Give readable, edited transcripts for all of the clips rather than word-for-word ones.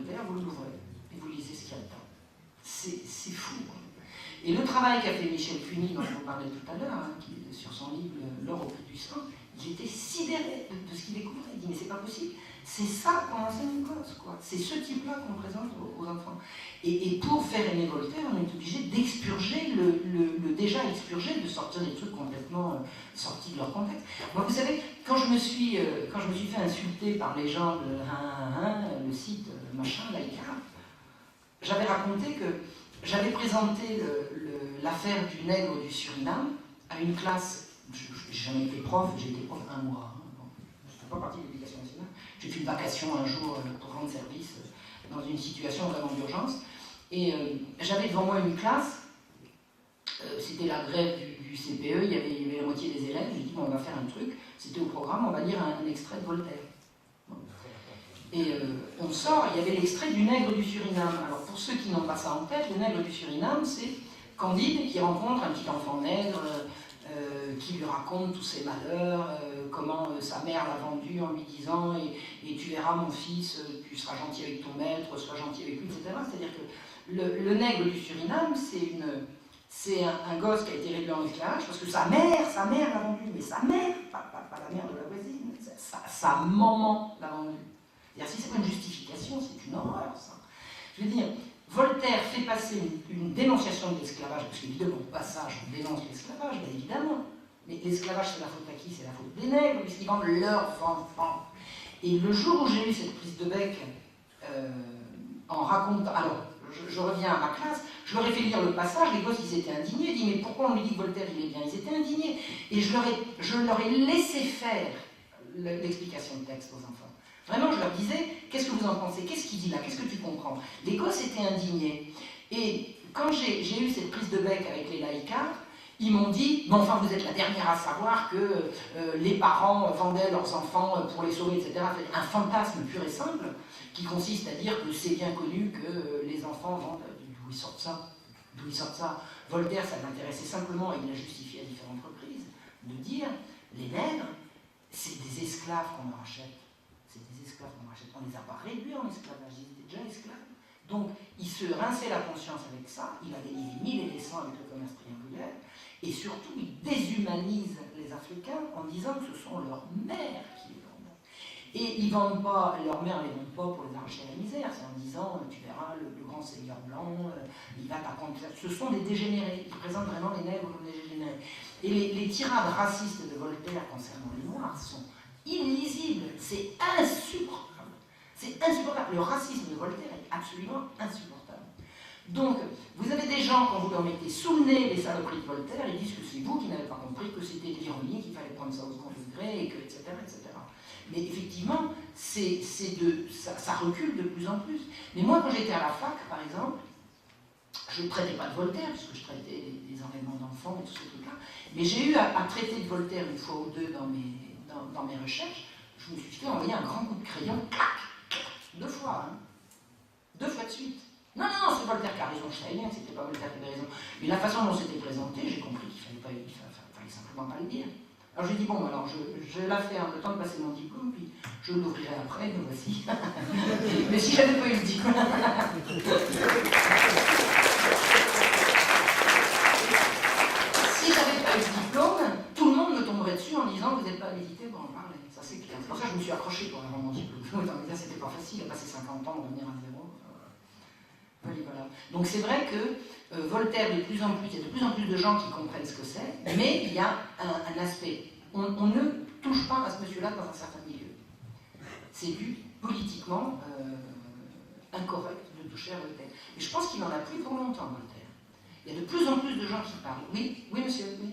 Voltaire, vous l'ouvrez, et vous lisez ce qu'il y a dedans. C'est fou. Hein. Et le travail qu'a fait Michel Cuny, dont je vous parlais tout à l'heure, hein, sur son livre L'or au prix du sang, il était sidéré de ce qu'il découvrait. Il dit, mais c'est pas possible. C'est ça qu'on enseigne aux gosses, quoi. C'est ce type-là qu'on présente aux enfants. Et pour faire aimer Voltaire, on est obligé d'expurger le déjà expurgé, de sortir des trucs complètement sortis de leur contexte. Moi, vous savez, quand je me suis fait insulter par les gens de le site machin, Laïka, j'avais raconté que j'avais présenté l'affaire du nègre du Suriname à une classe. J'ai jamais été prof, j'ai été prof un mois. Hein, bon, je ne fais pas partie de l'éducation nationale. J'ai fait une vacation un jour pour rendre service dans une situation vraiment d'urgence. Et j'avais devant moi une classe, c'était la grève du CPE, il y avait la moitié des élèves. J'ai dit, bon, on va faire un truc, c'était au programme, on va lire un extrait de Voltaire. Bon. Et on sort, il y avait l'extrait du nègre du Suriname. Alors pour ceux qui n'ont pas ça en tête, le nègre du Suriname, c'est Candide qui rencontre un petit enfant nègre, qui lui raconte tous ses malheurs, comment sa mère l'a vendu en lui disant et tu verras mon fils, tu seras gentil avec ton maître, sois gentil avec lui, etc. C'est-à-dire que le nègre du Suriname, c'est un gosse qui a été réduit en esclavage parce que sa mère l'a vendu, mais sa mère, pas la mère de la voisine, sa maman l'a vendu. C'est-à-dire si c'est pas une justification, c'est une horreur ça. Je veux dire, Voltaire fait passer une dénonciation de l'esclavage, parce qu'évidemment, au passage, on dénonce l'esclavage, bien évidemment. Mais l'esclavage, c'est la faute à qui? C'est la faute des nègres, puisqu'ils vendent leurs enfants. Et le jour où j'ai eu cette prise de bec, en racontant. Alors, je reviens à ma classe, je leur ai fait lire le passage, les gosses, ils étaient indignés, ils disent, mais pourquoi on lui dit que Voltaire, il est bien? Ils étaient indignés. Et je leur ai laissé faire l'explication de texte aux enfants. Vraiment, je leur disais, qu'est-ce que vous en pensez? Qu'est-ce qu'il dit là? Qu'est-ce que tu comprends? Les gosses étaient indignés. Et quand j'ai eu cette prise de bec avec les laïcards, ils m'ont dit, bon enfin vous êtes la dernière à savoir que les parents vendaient leurs enfants pour les sauver, etc. Un fantasme pur et simple qui consiste à dire que c'est bien connu que les enfants vendent. D'où ils sortent ça? D'où ils sortent ça? Voltaire, ça l'intéressait simplement, et il l'a justifié à différentes reprises, de dire, les nègres, c'est des esclaves qu'on leur achète. C'est des esclaves qu'on leur achète. On les a pas réduits en esclavage, ils étaient déjà esclaves. Donc, il se rinçait la conscience avec ça, il a gagné des 1000 et des 100 avec le commerce triangulaire, et surtout, il déshumanise les Africains en disant que ce sont leurs mères qui les vendent. Et ils vendent pas, leurs mères ne les vendent pas pour les arracher à la misère, c'est en disant, tu verras, le grand seigneur blanc, il va t'apprendre. Ce sont des dégénérés, ils présentent vraiment les nègres comme des dégénérés. Et les tirades racistes de Voltaire concernant les Noirs sont illisibles, c'est insupportable. C'est insupportable. Le racisme de Voltaire est absolument insupportable. Donc, vous avez des gens, quand vous leur mettez sous le nez les saloperies de Voltaire, ils disent que c'est vous qui n'avez pas compris, que c'était de l'ironie, qu'il fallait prendre ça au second degré, et que, etc., etc. Mais effectivement, ça recule de plus en plus. Mais moi, quand j'étais à la fac, par exemple, je ne traitais pas de Voltaire, puisque je traitais des enlèvements d'enfants et tous ces trucs-là, mais j'ai eu à traiter de Voltaire une fois ou deux dans mes recherches. Je me suis fait envoyer un grand coup de crayon, clac, 2 fois, hein. 2 fois de suite. Non, c'est Voltaire qui a raison, je savais bien que c'était pas Voltaire qui avait raison. Mais la façon dont c'était présenté, j'ai compris qu'il fallait simplement pas le dire. Alors j'ai dit, bon, alors je la fais le temps de passer mon diplôme, puis je l'ouvrirai après, me voici. Mais si j'avais pas eu le diplôme... Si j'avais pas eu le diplôme, tout le monde me tomberait dessus en disant, vous n'êtes pas habilité pour en parler. Ça c'est clair. C'est pour ça que je me suis accroché pour avoir mon diplôme. Là, c'était pas facile, à passer 50 ans, revenir à zéro. Voilà. Donc c'est vrai que Voltaire, il y a de plus en plus de gens qui comprennent ce que c'est, mais il y a un aspect. On ne touche pas à ce monsieur-là dans un certain milieu. C'est vu politiquement incorrect de toucher à Voltaire. Et je pense qu'il en a pris pour longtemps, Voltaire. Il y a de plus en plus de gens qui parlent. Oui, monsieur, oui.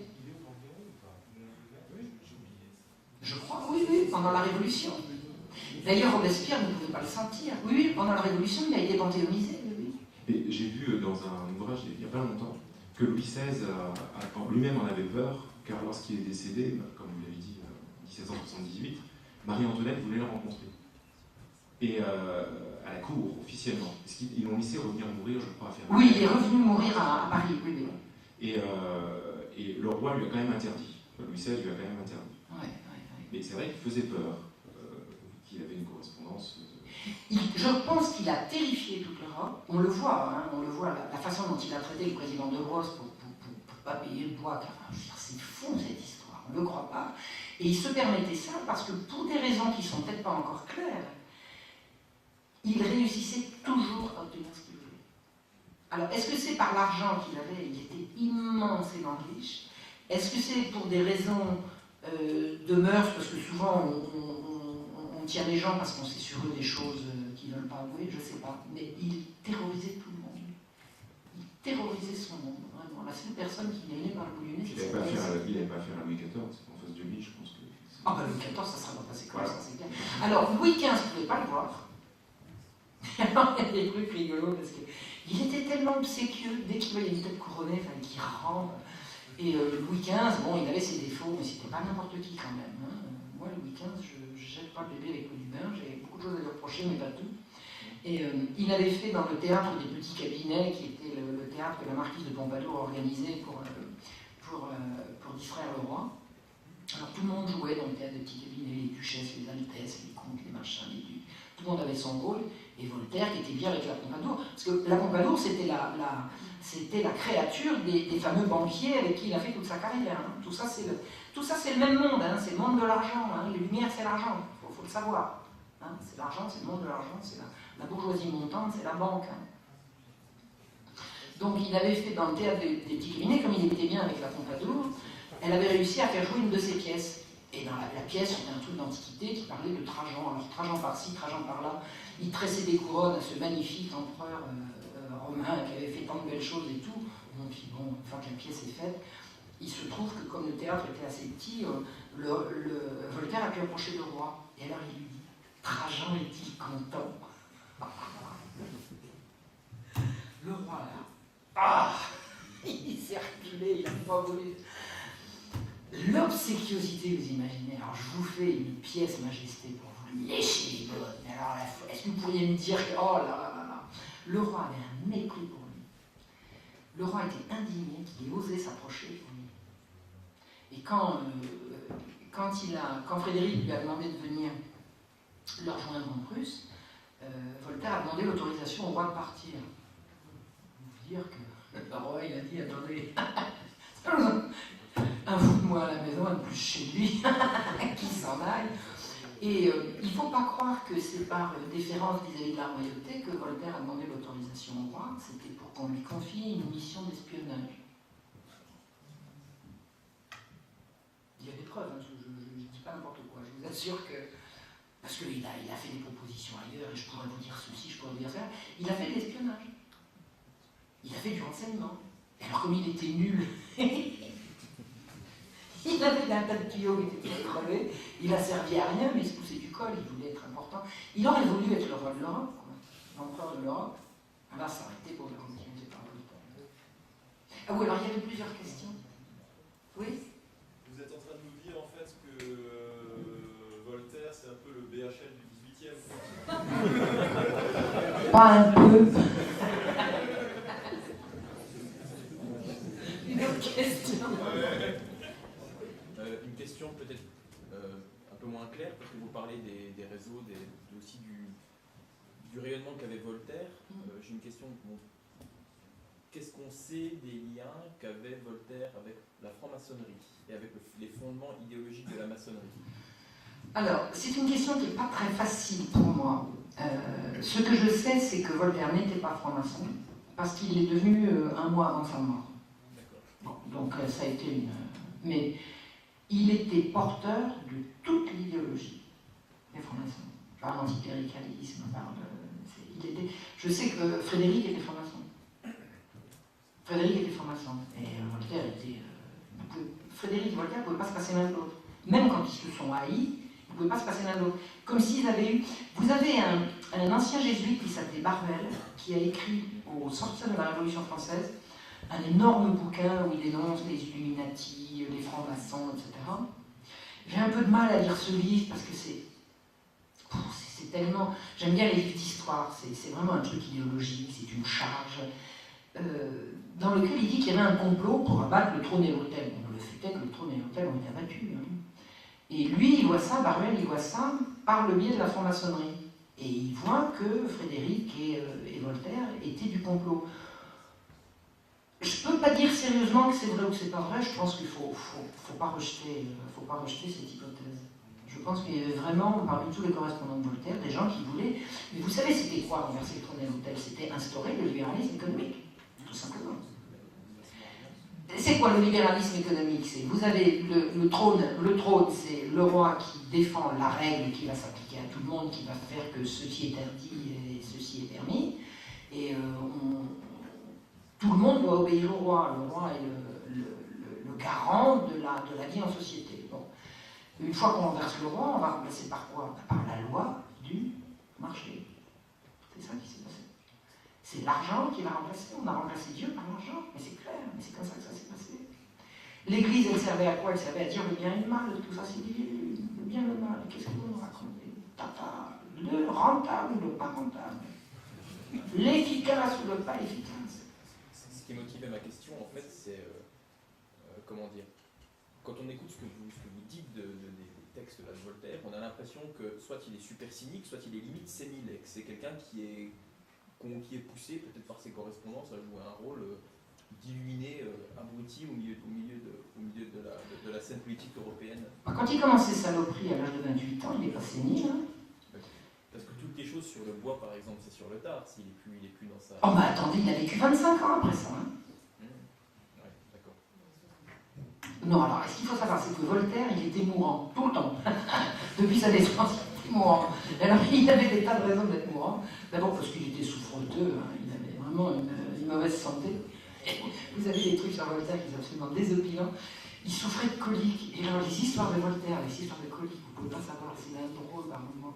Je crois, oui, pendant la Révolution. D'ailleurs, Robespierre ne pouvait pas le sentir. Oui, pendant la Révolution, il a été panthéonisé. Et j'ai vu dans un ouvrage il n'y a pas longtemps que Louis XVI lui-même en avait peur, car lorsqu'il est décédé, comme vous l'avez dit, en 1778, Marie-Antoinette voulait le rencontrer. Et à la cour, officiellement. Parce qu'ils l'ont laissé revenir mourir, je crois, à faire. Oui, il est revenu mourir à Paris, oui. Et le roi lui a quand même interdit. Louis XVI lui a quand même interdit. Ouais. Mais c'est vrai qu'il faisait peur, qu'il avait une correspondance. Je pense qu'il a terrifié toute l'Europe. On le voit, hein, on le voit, la façon dont il a traité le président de Brosse pour pas payer le bois. Enfin, je veux dire, c'est fou cette histoire, on ne le croit pas. Et il se permettait ça parce que pour des raisons qui ne sont peut-être pas encore claires, il réussissait toujours à obtenir ce qu'il voulait. Alors, est-ce que c'est par l'argent qu'il avait? Il était immensément riche. Est-ce que c'est pour des raisons de mœurs, parce que souvent on tient les gens parce qu'on sait sur eux des choses qu'ils ne veulent pas avouer, je ne sais pas. Mais il terrorisait tout le monde. Il terrorisait son monde, vraiment. La seule personne qui n'est venue par le bout du nez, Il n'avait pas affaire à Louis XIV, en face de lui, je pense que... Ah bah Louis XIV, ça sera pas passé comme ça, c'est clair. Alors, Louis XV, vous ne pouvez pas le voir. Il y a des trucs rigolos, parce qu'il était tellement obséquieux, dès qu'il voyait une tête couronnée, il fallait qu'il rampe. Et Louis XV, bon, il avait ses défauts, mais c'était pas n'importe qui quand même. Hein. Moi, Louis XV, je jette pas le bébé avec l'eau du bain, j'avais beaucoup de choses à lui reprocher, mais pas tout. Et il avait fait dans le théâtre des petits cabinets, qui était le théâtre que la marquise de Pompadour organisait pour distraire le roi. Alors tout le monde jouait dans le théâtre des petits cabinets, les duchesses, les altesses, les comtes, les machins, les ducs. Tout le monde avait son rôle, et Voltaire qui était bien avec la Pompadour, parce que la Pompadour, c'était la créature des fameux banquiers avec qui il a fait toute sa carrière. Hein. Tout ça, c'est le même monde, hein. C'est le monde de l'argent. Hein. Les Lumières, c'est l'argent, il faut le savoir. Hein. C'est l'argent, c'est le monde de l'argent, c'est la bourgeoisie montante, c'est la banque. Hein. Donc il avait fait dans le théâtre des petits cabinets, comme il était bien avec la Pompadour, elle avait réussi à faire jouer une de ses pièces. Et dans la pièce, c'était un truc d'antiquité qui parlait de Trajan. Alors Trajan par-ci, Trajan par-là, il tressait des couronnes à ce magnifique empereur romain qui avait fait tant de belles choses et tout. Donc bon, une fois que la pièce est faite, il se trouve que comme le théâtre était assez petit, Voltaire a pu approcher le roi. Et alors il lui dit, Trajan est-il content? Le roi là, il s'est reculé, il n'a pas voulu. L'obséquiosité, vous imaginez, alors je vous fais une pièce majesté pour vous lécher les bottes, mais alors est-ce que vous pourriez me dire que, oh là là là là, le roi avait un mépris pour lui. Le roi était indigné qu'il ait osé s'approcher de lui. Et quand Frédéric lui a demandé de venir le rejoindre en Prusse, Voltaire a demandé l'autorisation au roi de partir. Vous dire que le roi il a dit, attendez, invite-moi à la maison, un de plus chez lui, qui s'en aille. Et il ne faut pas croire que c'est par déférence vis-à-vis de la royauté que Voltaire a demandé l'autorisation au roi, c'était pour qu'on lui confie une mission d'espionnage. Il y a des preuves, hein, je ne dis pas n'importe quoi, je vous assure que... Parce qu'il a fait des propositions ailleurs, et je pourrais vous dire ceci, je pourrais vous dire ça, il a fait de l'espionnage. Il a fait du renseignement. Et alors comme il était nul... Il avait un tas de tuyaux qui étaient crevés, il a servi à rien, mais il se poussait du col, il voulait être important. Il aurait voulu être le roi de l'Europe, l'empereur de l'Europe. Là, ça aurait été pour la continuité par Voltaire. Ah oui, alors il y avait plusieurs questions. Oui? Vous êtes en train de nous dire en fait que Voltaire, c'est un peu le BHL du 18e. Pas un peu. Une autre question. Une question peut-être un peu moins claire, parce que vous parlez des réseaux, aussi du rayonnement qu'avait Voltaire. J'ai une question. Bon, qu'est-ce qu'on sait des liens qu'avait Voltaire avec la franc-maçonnerie et avec les fondements idéologiques de la maçonnerie? Alors, c'est une question qui n'est pas très facile pour moi. Ce que je sais, c'est que Voltaire n'était pas franc-maçon, parce qu'il est devenu un mois avant sa mort. Bon, donc ça a été une... Mais il était porteur de toute l'idéologie des francs-maçons. Je parle d'anticléricalisme, je sais que Frédéric était franc-maçon. Frédéric était franc-maçon. Et Voltaire était... Frédéric et Voltaire ne pouvaient pas se passer l'un de l'autre. Même quand ils se sont haïs, ils ne pouvaient pas se passer l'un de l'autre. Comme s'ils avaient eu... Vous avez un ancien jésuite qui s'appelait Barruel, qui a écrit au sortir de la Révolution française un énorme bouquin où il énonce les Illuminati, les francs-maçons, etc. J'ai un peu de mal à lire ce livre parce que c'est tellement... J'aime bien les livres d'histoire, c'est vraiment un truc idéologique, c'est une charge, dans lequel il dit qu'il y avait un complot pour abattre le trône Hérotel. Bon, le fait est que le trône Hérotel ont été abattus. Hein. Et lui, il voit ça, Barruel, il voit ça par le biais de la franc-maçonnerie. Et il voit que Frédéric et Voltaire étaient du complot. Je ne peux pas dire sérieusement que c'est vrai ou c'est pas vrai, je pense qu'il faut pas rejeter cette hypothèse. Je pense qu'il y avait vraiment, parmi tous les correspondants de Voltaire, des gens qui voulaient... Mais vous savez, c'était quoi renverser le trône et l'autel? C'était instaurer le libéralisme économique, tout simplement. C'est quoi le libéralisme économique? Vous avez le trône, c'est le roi qui défend la règle qui va s'appliquer à tout le monde, qui va faire que ceci est interdit et ceci est permis. Et tout le monde doit obéir au roi. Le roi est le garant de la vie en société. Bon. Une fois qu'on renverse le roi, on va remplacer par quoi? Par la loi du marché. C'est ça qui s'est passé. C'est l'argent qui va remplacer. On a remplacé Dieu par l'argent. Mais c'est clair, mais c'est comme ça que ça s'est passé. L'Église, elle servait à quoi? Elle servait à dire le bien et le mal. Tout ça, c'est le bien et le mal. Qu'est-ce que vous nous racontez? Tata, le rentable ou le pas rentable? L'efficace ou le pas efficace? Ce qui motivait ma question, en fait, c'est comment dire, quand on écoute ce que vous dites des textes de Voltaire, on a l'impression que soit il est super cynique, soit il est limite sénile, et que c'est quelqu'un qui est poussé, peut-être par ses correspondances, à jouer un rôle d'illuminé, abruti au milieu de la scène politique européenne. Quand il commence ses saloperies à l'âge de 28 ans, il n'est pas sénile. Hein. Parce que toutes les choses sur le bois, par exemple, c'est sur le tard, s'il est plus dans sa... Oh bah attendez, il a vécu 25 ans après ça. Hein. Ouais, d'accord. Non, alors, ce qu'il faut savoir, c'est que Voltaire, il était mourant, tout le temps. Depuis sa naissance, il était mourant. Alors, il avait des tas de raisons d'être mourant. D'abord parce qu'il était souffreteux, hein. Il avait vraiment une mauvaise santé. Vous avez des trucs sur Voltaire qui sont absolument désopilants. Il souffrait de coliques. Et alors, les histoires de Voltaire, les histoires de coliques, vous ne pouvez pas savoir, c'est un drôle par moment.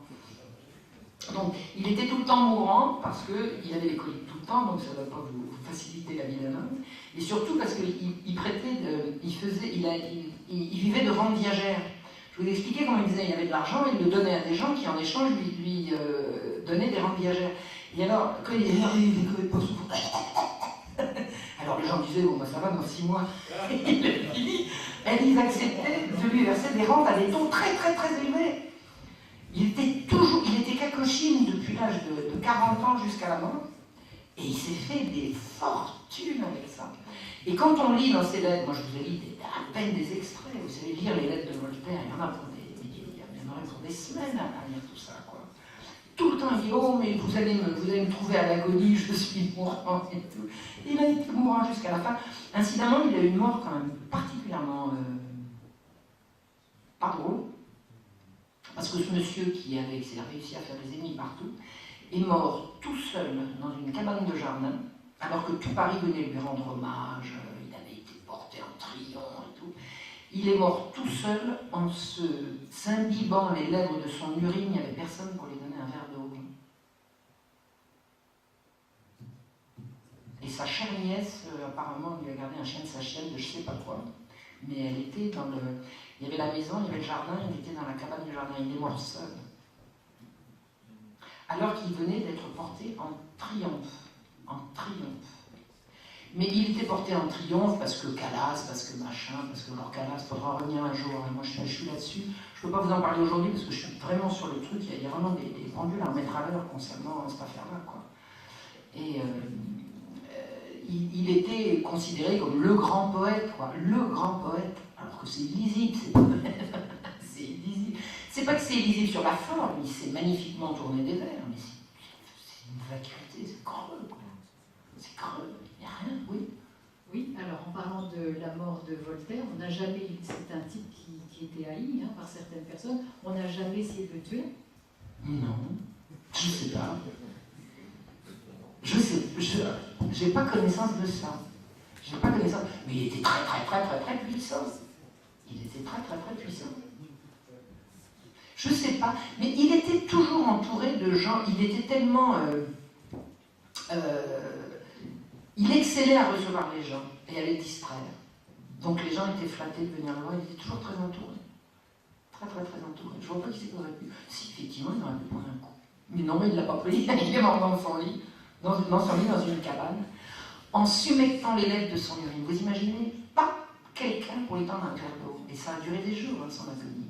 Donc, il était tout le temps mourant parce qu'il avait les coliques tout le temps, donc ça ne va pas vous faciliter la vie d'un homme. Et surtout parce qu'il prêtait, il vivait de rentes viagères. Je vous ai expliqué comment il disait, il avait de l'argent, il le donnait à des gens qui en échange lui donnaient des rentes viagères. Et alors, quand il n'avait pas souvent. Alors les gens disaient, bon bah ça va, dans 6 mois, il est fini. Et ils acceptaient de lui verser des rentes à des taux très très très élevés. Il était cacochine depuis l'âge de 40 ans jusqu'à la mort, et il s'est fait des fortunes avec ça. Et quand on lit dans ses lettres, moi je vous ai lu à peine des extraits, vous savez lire les lettres de Voltaire, il y en a pour des semaines à lire tout ça, quoi. Tout le temps il dit, oh mais vous allez me trouver à l'agonie, je suis mourant et tout. Il a été mourant jusqu'à la fin. Incidemment, il a eu une mort quand même particulièrement pas drôle. Parce que ce monsieur qui a réussi à faire des ennemis partout, est mort tout seul dans une cabane de jardin, alors que tout Paris venait lui rendre hommage, il avait été porté en triomphe et tout. Il est mort tout seul en s'imbibant les lèvres de son urine, il n'y avait personne pour lui donner un verre d'eau. Et sa chère nièce, apparemment, il lui a gardé un chien de sa chienne de je sais pas quoi, mais elle était dans le... Il y avait la maison, il y avait le jardin, il était dans la cabane du jardin, il est mort seul. Alors qu'il venait d'être porté en triomphe. En triomphe. Mais il était porté en triomphe parce que Calas, parce que machin, parce que alors Calas faudra revenir un jour. Et moi je suis là-dessus. Je ne peux pas vous en parler aujourd'hui parce que je suis vraiment sur le truc. Il y a vraiment des pendules à remettre à l'heure concernant cette affaire-là, quoi. Et il était considéré comme le grand poète, quoi. Le grand poète. Alors que c'est illisible, c'est illisible. C'est pas que c'est illisible sur la forme, il s'est magnifiquement tourné des vers, mais c'est une vacuité, c'est creux, quoi. C'est creux, il n'y a rien, oui. Oui, alors en parlant de la mort de Voltaire, on n'a jamais, c'est un type qui était haï par certaines personnes, on n'a jamais essayé de le tuer. Non, je sais pas. J'ai pas connaissance de ça. J'ai pas connaissance, mais il était très très très très très puissant. Il était très très très puissant. Je sais pas, mais il était toujours entouré de gens, il était tellement... il excellait à recevoir les gens et à les distraire. Donc les gens étaient flattés de venir le voir, il était toujours très entouré. Très très très entouré. Je vois pas qui c'est qu'on aurait pu... Si, effectivement, il aurait pu prendre un coup. Mais non, mais il ne l'a pas pris, il est mort dans son lit, dans une cabane, en s'humectant les lèvres de son urine. Vous imaginez pas quelqu'un pour lui tendre un verre d'eau. Et ça a duré des jours, son agonie.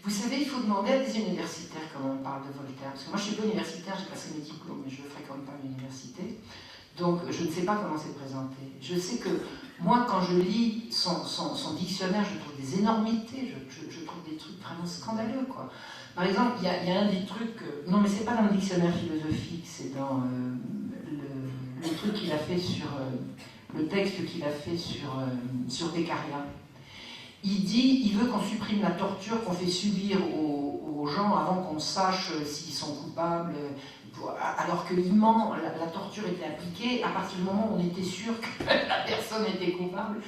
Vous savez, il faut demander à des universitaires comment on parle de Voltaire. Parce que moi, je ne suis pas universitaire, j'ai passé mes diplômes, mais je ne fréquente pas l'université. Donc, je ne sais pas comment c'est présenté. Je sais que moi, quand je lis son dictionnaire, je trouve des énormités, je trouve des trucs vraiment scandaleux, quoi. Par exemple, il y a un des trucs... non, mais c'est pas dans le dictionnaire philosophique, c'est dans le truc qu'il a fait sur... le texte qu'il a fait sur Beccaria. Il veut qu'on supprime la torture qu'on fait subir aux gens avant qu'on sache s'ils sont coupables, alors que la torture était appliquée à partir du moment où on était sûr que la personne était coupable,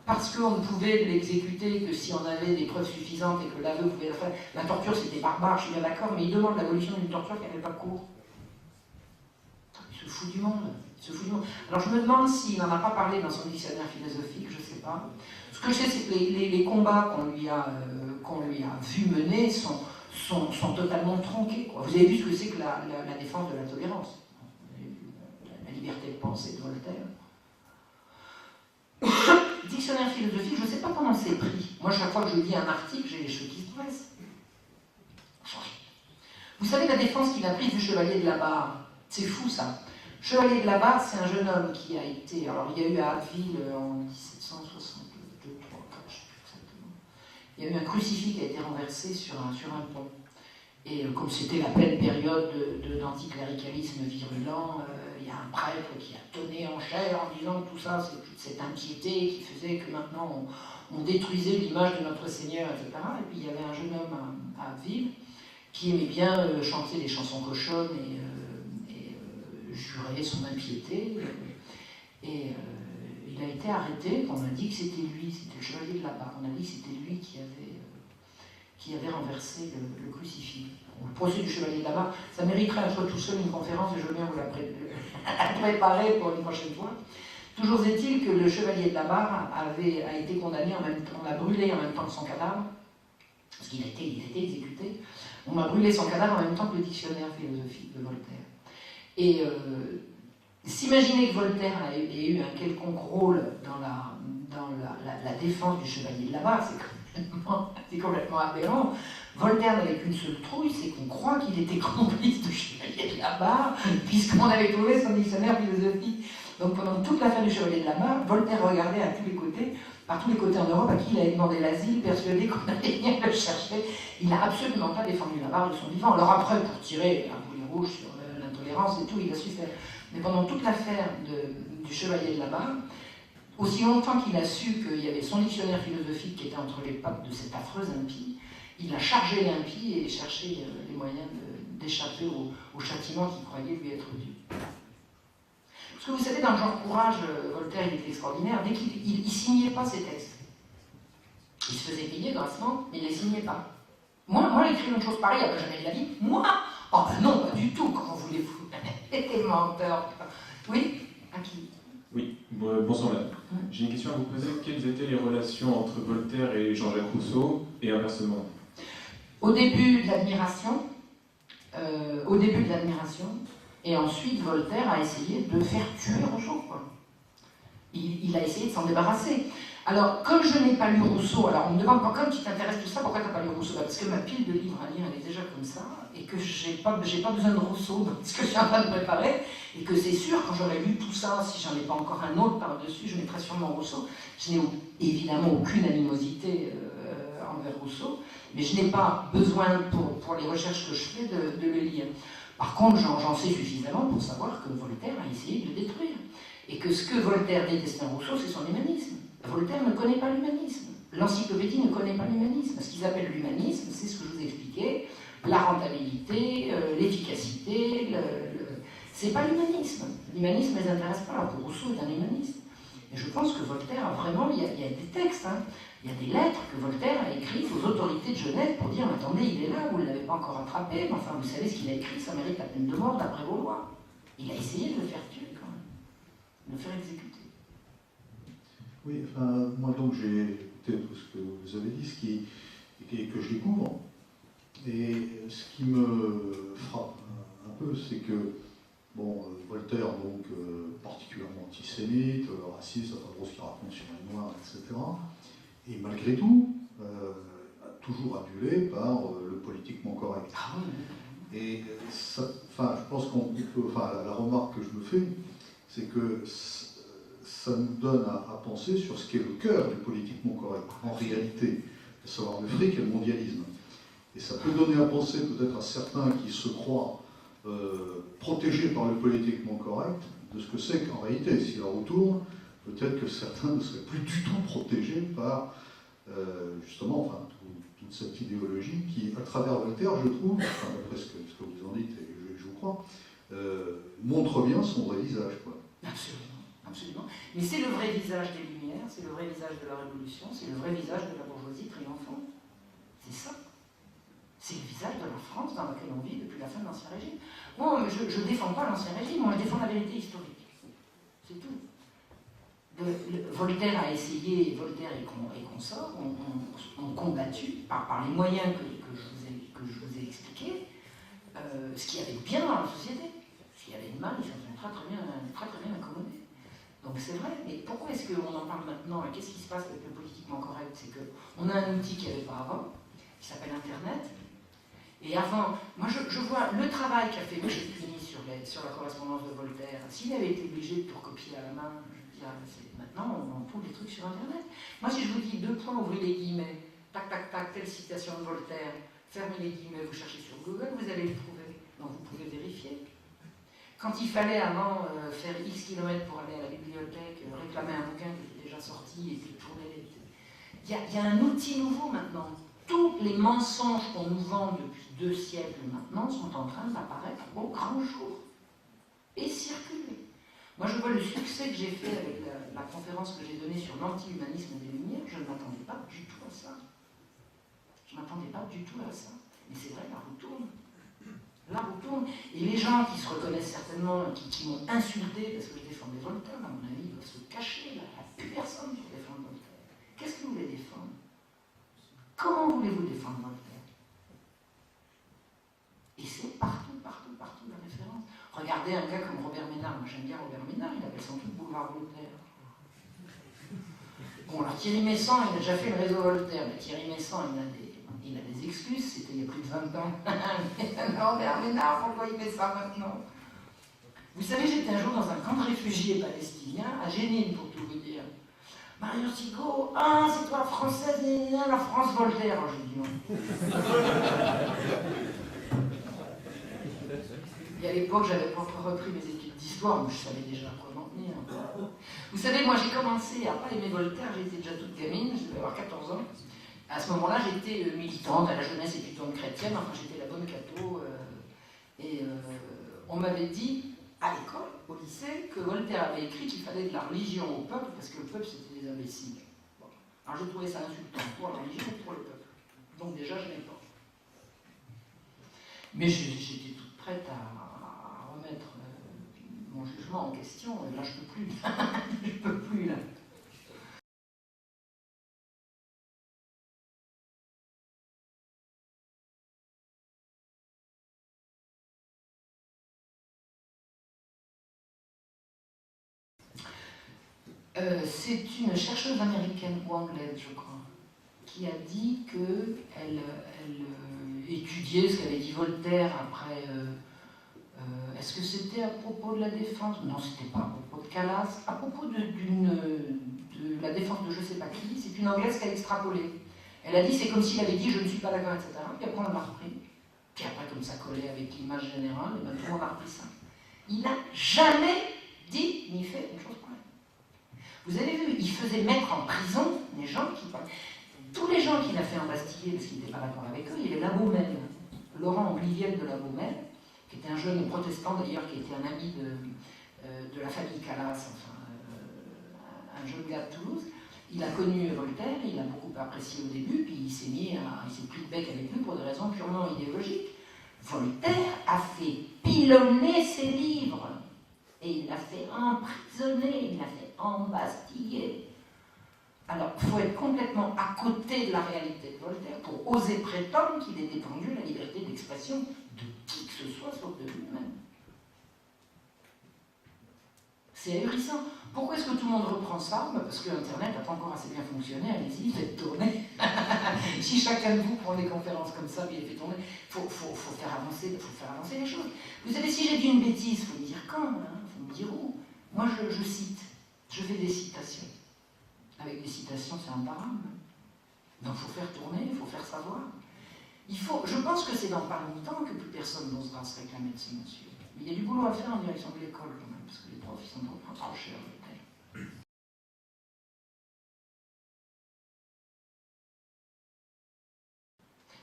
parce qu'on ne pouvait l'exécuter que si on avait des preuves suffisantes et que l'aveu pouvait le faire. La torture, c'était barbare, je suis bien d'accord, mais il demande l'abolition d'une torture qui n'avait pas cours. Il se fout du monde. Alors je me demande s'il n'en a pas parlé dans son dictionnaire philosophique, je ne sais pas. Ce que je sais, c'est que les combats qu'on lui a vu mener sont totalement tronqués, quoi. Vous avez vu ce que c'est que la défense de la tolérance, la liberté de penser de Voltaire. Dictionnaire philosophique, je ne sais pas comment c'est pris. Moi, chaque fois que je lis un article, j'ai les cheveux qui se dressent. Vous savez la défense qu'il a prise du chevalier de la Barre? C'est fou, ça. Chevalier de la Barre, c'est un jeune homme qui a été... Alors, il y a eu à Abbeville en 1762, 3, 4, je ne sais plus exactement. Il y a eu un crucifix qui a été renversé sur un pont. Et comme c'était la pleine période d'anticléricalisme virulent, il y a un prêtre qui a tonné en chair en disant que tout ça, c'est toute cette inquiété qui faisait que maintenant on détruisait l'image de notre Seigneur, etc. Et puis il y avait un jeune homme à Abbeville qui aimait bien chanter des chansons cochonnes et jurer son impiété. Et il a été arrêté. On a dit que c'était lui, c'était le chevalier de la Barre. On a dit que c'était lui qui avait renversé le crucifix. Le procès du chevalier de la Barre, ça mériterait à soi tout seul une conférence et je veux bien vous la préparer pour une prochaine fois. Toujours est-il que le chevalier de la Barre a été condamné en même temps, on l'a brûlé en même temps que son cadavre, parce qu'il a été exécuté. On a brûlé son cadavre en même temps que le dictionnaire philosophique de Voltaire. Et s'imaginer que Voltaire ait eu un quelconque rôle dans la défense du chevalier de la Barre, c'est complètement aberrant. Voltaire n'avait qu'une seule trouille, c'est qu'on croit qu'il était complice du chevalier de la Barre, puisqu'on avait trouvé son dictionnaire philosophique. Donc pendant toute l'affaire du chevalier de la Barre, Voltaire regardait à tous les côtés, par tous les côtés en Europe, à qui il avait demandé l'asile, persuadé qu'on allait venir le chercher. Il n'a absolument pas défendu la Barre de son vivant. Alors après, pour tirer un boulet rouge sur l'intolérance et tout, il a su faire. Mais pendant toute l'affaire du chevalier de la Barre, aussi longtemps qu'il a su qu'il y avait son dictionnaire philosophique qui était entre les pattes de cette affreuse impie, il a chargé l'impie et cherché les moyens d'échapper au châtiment qu'il croyait lui être dû. Parce que vous savez, dans le genre courage, Voltaire il était extraordinaire, dès qu'il ne signait pas ses textes. Il se faisait payer grassement, mais il ne les signait pas. Moi écrire une chose pareille, jamais de la vie. Moi? Oh ben non, pas du tout, comment voulez-vous? Était menteur. Oui? À qui? Oui, bonsoir madame. J'ai une question à vous poser. Quelles étaient les relations entre Voltaire et Jean-Jacques Rousseau, et inversement? Au début de l'admiration, et ensuite Voltaire a essayé de faire tuer Rousseau, quoi. Il a essayé de s'en débarrasser. Alors, comme je n'ai pas lu Rousseau, alors on me demande, comme tu t'intéresses tout ça, pourquoi tu n'as pas lu Rousseau? Parce que ma pile de livres à lire, elle est déjà comme ça, et que j'ai pas besoin de Rousseau dans ce que je suis en train de préparer, et que c'est sûr, quand j'aurais lu tout ça, si j'en ai pas encore un autre par-dessus, je mettrais sûrement Rousseau. Je n'ai évidemment aucune animosité envers Rousseau, mais je n'ai pas besoin, pour les recherches que je fais, de le lire. Par contre, j'en sais suffisamment pour savoir que Voltaire a essayé de le détruire. Et que ce que Voltaire détestait en Rousseau, c'est son humanisme. Voltaire ne connaît pas l'humanisme. L'encyclopédie ne connaît pas l'humanisme. Ce qu'ils appellent l'humanisme, c'est ce que je vous ai expliqué, la rentabilité, l'efficacité, c'est pas l'humanisme. L'humanisme ne les intéresse pas, alors que Rousseau est un humaniste. Et je pense que Voltaire a vraiment, il y a des textes, hein, il y a des lettres que Voltaire a écrites aux autorités de Genève pour dire, attendez, il est là, vous ne l'avez pas encore attrapé, mais enfin, vous savez ce qu'il a écrit, ça mérite la peine de mort d'après vos lois. Il a essayé de le faire tuer quand même, de le faire exécuter. Oui, enfin, moi donc j'ai écouté tout ce que vous avez dit, et que je découvre, et ce qui me frappe un peu, c'est que, bon, Voltaire, donc, particulièrement antisémite, raciste, enfin, gros ce qu'il raconte sur les Noirs, etc., et malgré tout, toujours adulé par le politiquement correct. Ah oui. Et ça, enfin, je pense qu'on peut, enfin, la remarque que je me fais, c'est que ça nous donne à penser sur ce qui est le cœur du politiquement correct, en réalité, à savoir le fric et le mondialisme. Et ça peut donner à penser peut-être à certains qui se croient protégés par le politiquement correct, de ce que c'est qu'en réalité, s'il en retourne, peut-être que certains ne seraient plus du tout protégés par, justement, enfin, toute cette idéologie qui, à travers Voltaire, je trouve, enfin, d'après ce que vous en dites, et je vous crois, montre bien son vrai visage, quoi. Absolument, absolument. Mais c'est le vrai visage des Lumières, c'est le vrai visage de la Révolution, c'est le vrai visage de la bourgeoisie triomphante. C'est ça. C'est le visage de la France dans laquelle on vit depuis la fin de l'Ancien Régime. Bon, je ne défends pas l'Ancien Régime, moi je défends la vérité historique. C'est tout. Voltaire a essayé, Voltaire et consorts ont combattu par les moyens que je vous ai expliqués, ce qu'il y avait de bien dans la société. S'il y avait de mal, ils se sont très bien accommodés. Donc c'est vrai, mais pourquoi est-ce qu'on en parle maintenant? Qu'est-ce qui se passe avec le politiquement correct? C'est qu'on a un outil qu'il n'y avait pas avant, qui s'appelle Internet. Et avant, moi je vois le travail qu'a fait Michel Cuny sur la correspondance de Voltaire. S'il avait été obligé de tout recopier à la main, je veux dire, maintenant on trouve des trucs sur Internet. Moi si je vous dis 2 points, ouvrez les guillemets, tac tac tac, telle citation de Voltaire, fermez les guillemets, vous cherchez sur Google, vous allez le trouver. Donc vous pouvez vérifier. Quand il fallait avant faire X kilomètres pour aller à la bibliothèque, réclamer un bouquin qui était déjà sorti et puis tourner. Il y a un outil nouveau maintenant. Tous les mensonges qu'on nous vend depuis 2 siècles maintenant sont en train d'apparaître au grand jour et circuler. Moi je vois le succès que j'ai fait avec la conférence que j'ai donnée sur l'anti-humanisme des Lumières, je ne m'attendais pas du tout à ça. Je ne m'attendais pas du tout à ça. Mais c'est vrai, la roue tourne. La roue tourne. Et les gens qui se reconnaissent certainement, qui m'ont insulté parce que je défendais Voltaire, à mon avis, ils doivent se cacher. Là. Il n'y a plus personne pour défendre Voltaire. Qu'est-ce que vous voulez défendre? Comment voulez-vous défendre Voltaire? Et c'est partout la référence. Regardez un gars comme Robert Ménard. Moi j'aime bien Robert Ménard, il appelle son truc Boulevard Voltaire. Bon, alors Thierry Messant, il a déjà fait le réseau Voltaire, mais Thierry Messant, il a des excuses, c'était il y a plus de 20 ans. Robert Ménard, pourquoi il fait ça maintenant? Vous savez, j'étais un jour dans un camp de réfugiés palestiniens, à Jénine, pour tout vous dire. Mario Sigo, ah, c'est toi la française, la France Voltaire. Alors, j'ai dit non. Et à l'époque, j'avais pas encore repris mes études d'histoire, mais je savais déjà à quoi m'en tenir. Vous savez, moi j'ai commencé à pas aimer Voltaire, j'étais déjà toute gamine, je devais avoir 14 ans. À ce moment-là, j'étais militante à la jeunesse étudiante chrétienne, enfin j'étais la bonne catho, on m'avait dit à l'école, au lycée, que Voltaire avait écrit qu'il fallait de la religion au peuple, parce que le peuple c'était des imbéciles. Bon. Alors je trouvais ça insultant pour la religion et pour le peuple. Donc déjà je n'aimais pas. Mais j'étais toute prête à remettre mon jugement en question, et là je peux plus. Je peux plus là. C'est une chercheuse américaine ou anglaise, je crois, qui a dit qu'elle étudiait ce qu'avait dit Voltaire après. Est-ce que c'était à propos de la défense? Non, c'était pas à propos de Calas. À propos de la défense de je sais pas qui, c'est une anglaise qui a extrapolé. Elle a dit c'est comme s'il avait dit je ne suis pas d'accord, etc. Puis après on l'a repris. Puis après, comme ça collait avec l'image générale, et ben, tout le monde a repris ça. Il n'a jamais dit ni fait une chose pareille. Vous avez vu, il faisait mettre en prison les gens qui... Tous les gens qu'il a fait embastiller parce qu'il n'était pas d'accord avec eux, il y avait la Baumelle, Laurent Bliviel de la Baumelle, qui était un jeune protestant d'ailleurs, qui était un ami de la famille Calas, enfin, un jeune gars de Toulouse. Il a connu Voltaire, il l'a beaucoup apprécié au début, puis il s'est pris le bec avec lui pour des raisons purement idéologiques. Voltaire a fait pilonner ses livres, et il l'a fait emprisonner, il l'a fait embastiller. Alors, il faut être complètement à côté de la réalité de Voltaire pour oser prétendre qu'il ait défendu la liberté d'expression de qui que ce soit, sauf de lui-même. C'est ahurissant. Pourquoi est-ce que tout le monde reprend ça? Parce que Internet n'a pas encore assez bien fonctionné, allez-y, faites tourner. Si chacun de vous prend des conférences comme ça, puis les fait tourner, il faut faire avancer les choses. Vous savez, si j'ai dit une bêtise, il faut me dire quand, il faut me dire où. Moi, je cite, je fais des citations. Avec des citations, c'est imparable. Donc, il faut faire tourner, il faut faire savoir. Je pense que c'est dans pas longtemps que plus personne n'osera se réclamer de ce monsieur. Mais il y a du boulot à faire en direction de l'école, quand même, parce que les profs, ils sont trop chers.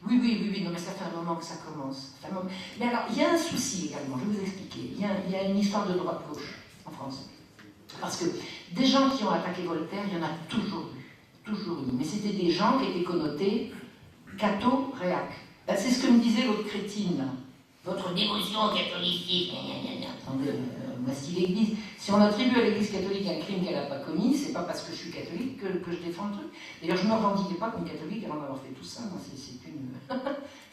Oui, non, mais ça fait un moment que ça commence. Mais alors, il y a un souci également, je vais vous expliquer. Il y a une histoire de droite-gauche en France. Parce que des gens qui ont attaqué Voltaire, il y en a toujours eu. Toujours eu. Mais c'était des gens qui étaient connotés catho-réac. Ben, c'est ce que me disait l'autre crétine, là. Votre dévotion au catholicisme, attendez, voici l'Église. Si on attribue à l'Église catholique un crime qu'elle n'a pas commis, c'est pas parce que je suis catholique que je défends le truc. D'ailleurs, je ne me revendiquais pas comme catholique avant d'avoir fait tout ça. Moi, c'est une...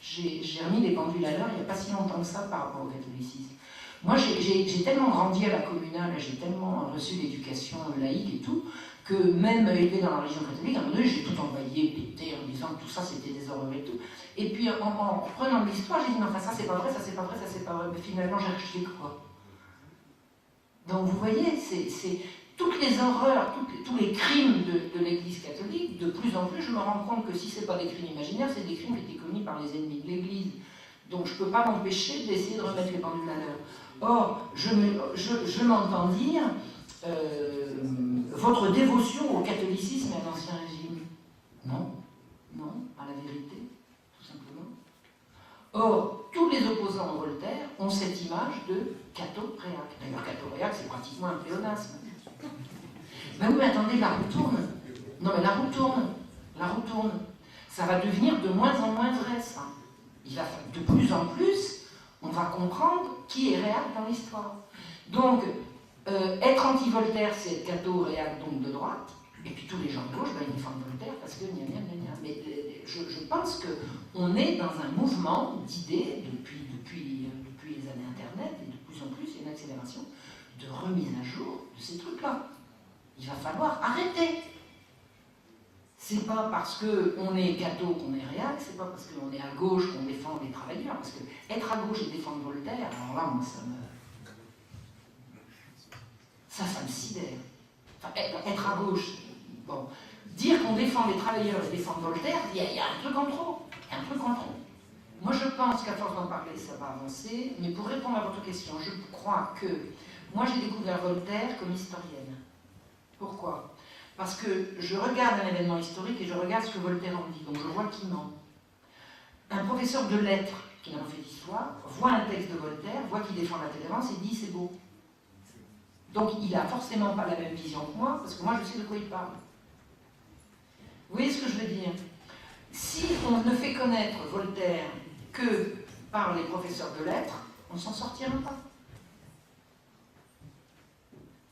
j'ai remis les pendules à l'heure il n'y a pas si longtemps que ça par rapport au catholicisme. Moi, j'ai tellement grandi à la communale, j'ai tellement reçu d'éducation laïque et tout, que même élevé dans la religion catholique, à un moment donné, j'ai tout envoyé, pété, en disant que tout ça c'était des horreurs et tout. Et puis en reprenant de l'histoire, j'ai dit non, enfin ça c'est pas vrai, ça c'est pas vrai, ça c'est pas vrai. Mais finalement, j'ai rejeté quoi? Donc vous voyez, c'est toutes les horreurs, tous les crimes de l'Église catholique, de plus en plus, je me rends compte que si c'est pas des crimes imaginaires, c'est des crimes qui étaient commis par les ennemis de l'Église. Donc je peux pas m'empêcher d'essayer de remettre les pendules à l'heure. Or, je m'entends dire votre dévotion au catholicisme et à l'Ancien Régime. Non, à la vérité, tout simplement. Or, tous les opposants à Voltaire ont cette image de catho-réac. D'ailleurs, catho-réac, c'est pratiquement un pléonasme. Ben oui, mais attendez, la roue tourne. Non, mais la roue tourne. Ça va devenir de moins en moins vrai, ça. Il va de plus en plus, on va comprendre qui est réac dans l'histoire. Donc, être anti-Voltaire, c'est être catho-réac, donc de droite, et puis tous les gens de gauche, ben, ils défendent Voltaire parce que gna. Mais je pense qu'on est dans un mouvement d'idées, depuis les années Internet, et de plus en plus, il y a une accélération de remise à jour de ces trucs-là. Il va falloir arrêter. C'est pas parce qu'on est catho qu'on est réac, c'est pas parce qu'on est à gauche qu'on défend les travailleurs, parce que être à gauche et défendre Voltaire, alors là, moi, ça me sidère. Enfin, être à gauche, bon, dire qu'on défend les travailleurs et défendre Voltaire, il y a un truc en trop. Moi, je pense qu'à force d'en parler, ça va avancer, mais pour répondre à votre question, je crois que moi, j'ai découvert Voltaire comme historienne. Pourquoi? Parce que je regarde un événement historique et je regarde ce que Voltaire en dit, donc je vois qu'il ment. Un professeur de lettres, qui n'a pas fait d'histoire, voit un texte de Voltaire, voit qu'il défend la tolérance et dit c'est beau. Donc il n'a forcément pas la même vision que moi, parce que moi je sais de quoi il parle. Vous voyez ce que je veux dire? Si on ne fait connaître Voltaire que par les professeurs de lettres, on ne s'en sortira pas.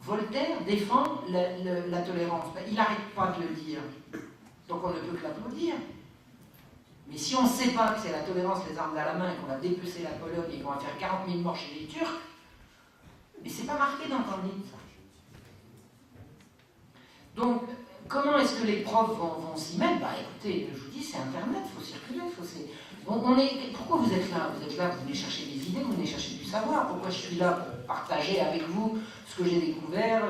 Voltaire défend la tolérance. Il n'arrête pas de le dire. Donc on ne peut que l'applaudir. Mais si on ne sait pas que c'est la tolérance, les armes à la main, et qu'on va dépecer la Pologne et qu'on va faire 40 000 morts chez les Turcs, mais c'est pas marqué dans ton livre, ça. Donc, comment est-ce que les profs vont s'y mettre? Bah écoutez, je vous dis, c'est Internet, il faut circuler, pourquoi vous êtes là? Vous êtes là, vous venez chercher des idées, vous venez chercher du savoir. Pourquoi je suis là? Pour partager avec vous ce que j'ai découvert,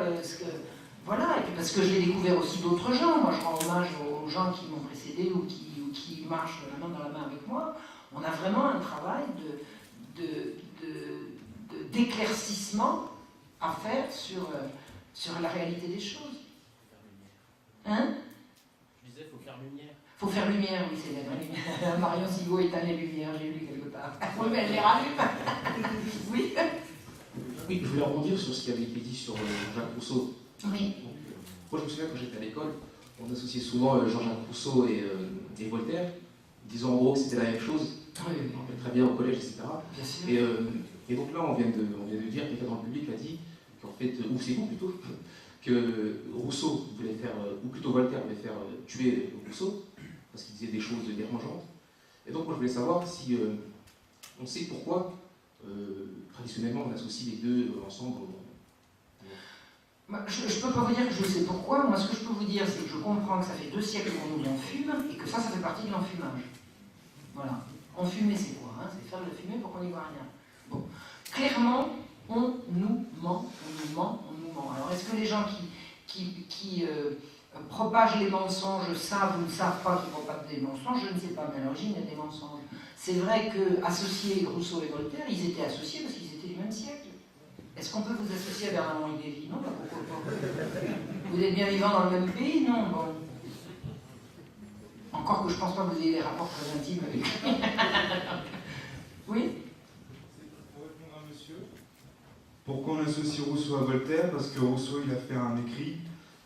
voilà, et puis parce que j'ai découvert aussi d'autres gens. Moi, je rends hommage aux gens qui m'ont précédé ou qui marchent la main dans la main avec moi. On a vraiment un travail d'éclaircissement à faire sur la réalité des choses. Hein? Je disais, il faut faire lumière. Faut faire lumière, oui, c'est la lumière. Marion Sigaud éteint les lumières, j'ai lu quelque part. Oui, mais elle les rallume. Oui. Oui, je voulais rebondir sur ce qui avait été dit sur Jean-Jacques Rousseau. Oui. Moi, je me souviens quand j'étais à l'école, on associait souvent Jean-Jacques Rousseau et Voltaire, disant en gros que c'était la même chose. Oui. On rappelle très bien au collège, etc. Bien sûr. Et donc là, on vient de dire, quelqu'un dans le public a dit qu'en fait, ou c'est vous plutôt, que Rousseau voulait faire, ou plutôt Voltaire voulait faire tuer Rousseau, parce qu'il disait des choses dérangeantes. Et donc moi je voulais savoir si on sait pourquoi traditionnellement on associe les deux ensemble. Je ne peux pas vous dire que je sais pourquoi. Moi, ce que je peux vous dire, c'est que je comprends que ça fait 2 siècles qu'on nous en fume et que ça fait partie de l'enfumage. Voilà. Enfumer, c'est quoi hein? C'est faire de la fumée pour qu'on n'y voit rien. Bon. Clairement, on nous ment, on nous ment, on nous ment. Alors, est-ce que les gens qui propagent les mensonges savent ou ne savent pas qu'ils propagent des mensonges? Je ne sais pas, mais à l'origine, il y a des mensonges. C'est vrai qu'associer Rousseau et Voltaire, ils étaient associés parce qu'ils étaient du même siècle. Est-ce qu'on peut vous associer à Bernard-Henri Lévy? Non, pourquoi pas? Vous êtes bien vivant dans le même pays? Non, bon. Encore que je pense pas que vous ayez des rapports très intimes avec lui. Oui? Pour répondre à monsieur. Pourquoi on associe Rousseau à Voltaire? Parce que Rousseau, il a fait un écrit,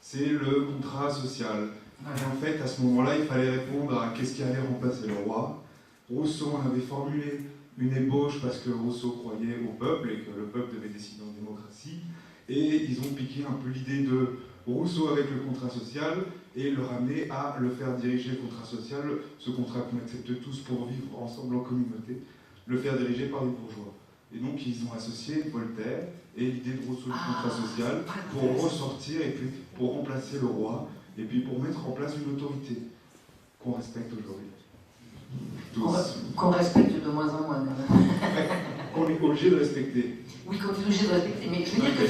c'est le contrat social. Et en fait, à ce moment-là, il fallait répondre à qu'est-ce qui allait remplacer le roi. Rousseau en avait formulé une ébauche parce que Rousseau croyait au peuple et que le peuple devait décider en démocratie. Et ils ont piqué un peu l'idée de Rousseau avec le contrat social et le ramener à le faire diriger le contrat social, ce contrat qu'on accepte tous pour vivre ensemble en communauté, le faire diriger par les bourgeois. Et donc ils ont associé Voltaire et l'idée de Rousseau du contrat social pour ressortir et puis pour remplacer le roi et puis pour mettre en place une autorité qu'on respecte aujourd'hui. Qu'on respecte de moins en moins, quand même. Qu'on est obligé de respecter. Oui, qu'on est obligé de respecter. Mais je veux dire que